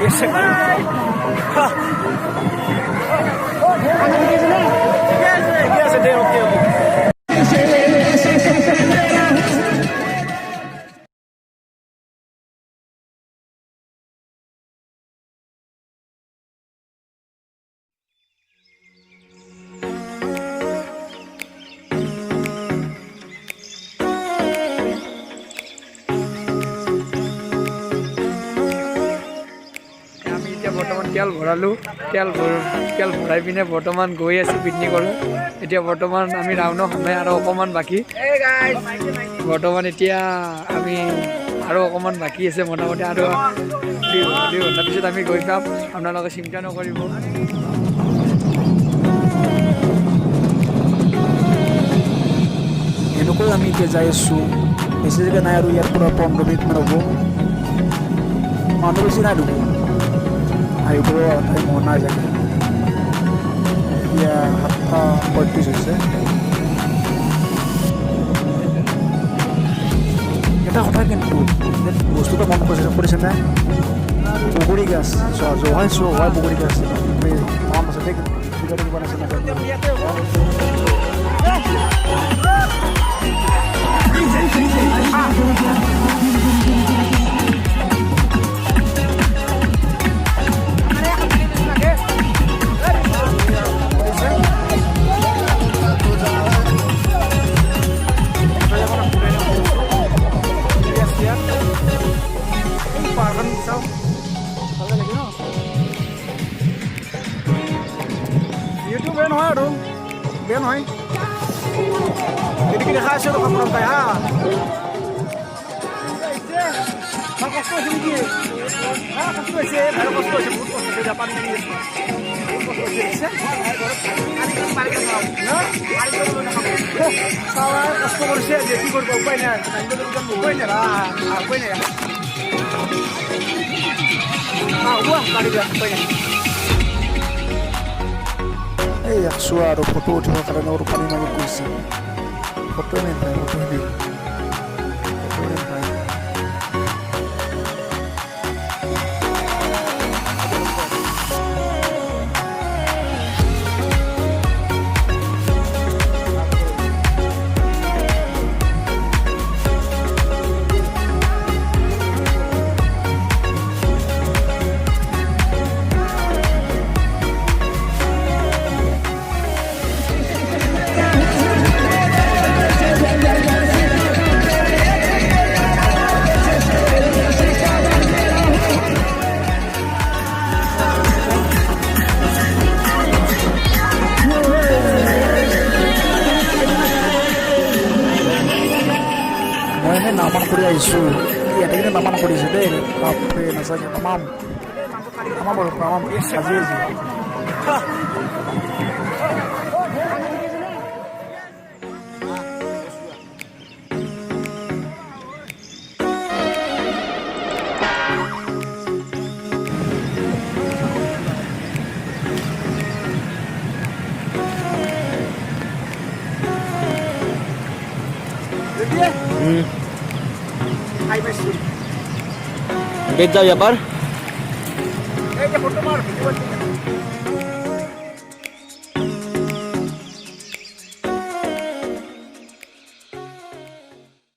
Ese বৰ্তমান তেল ভৰালোঁ তেল ভৰাই পিনে বৰ্তমান গৈ আছোঁ পিকনিকলৈ এতিয়া বৰ্তমান আমি ৰাওনা হ'মেই আৰু অকণমান বাকী বৰ্তমান এতিয়া আমি আৰু অকণমান বাকী আছে মোটামুটি আৰু 2 ঘণ্টাৰ পিছত আমি গৈ পাম আপোনালোকে চিন্তা নকৰিব এনেকৈ আমি এতিয়া যাই আছোঁ বেছি জেগা নাই আৰু ইয়াৰ পৰা 15 মিনিটমান হ'ব মানুহ বেছি নাই দেখোন আহিব টাইম হোৱা নাই চাগে এতিয়া 7:35 হৈছে এটা কথা কিন্তু বস্তুটো মন কৰিছেনে বগৰী গাছ জহাই বগৰী গাছ কাম আছে দেখ বেয়া নহয় আৰু বেয়া নহয় এদিকে দেখা আছে তো কাপোৰ পাই হা কষ্ট হৈছে নেকি কষ্ট হৈছে ভাই কষ্ট হৈছে বহুত কষ্ট হৈছে জাপান কষ্ট কৰিছে যে কি কৰিব উপায় নাই উপায় নাই উপায় নাই হ'ব গাড়ী উপায় নাই এই একশো আৰু ফটো উঠিবৰ কাৰণে আৰু পানী মাৰি গৈছে ফটোৱে নাপায় ফটোৱে নাপায় মই নামান কৰি আহিছোঁ ইয়াতে কিন্তু নামান কৰিছোঁ দেই বাপৰে নাচাগে তামাম বাৰু তামাম আজি বেদ যাও এবাৰ এই যে ফটো মাৰ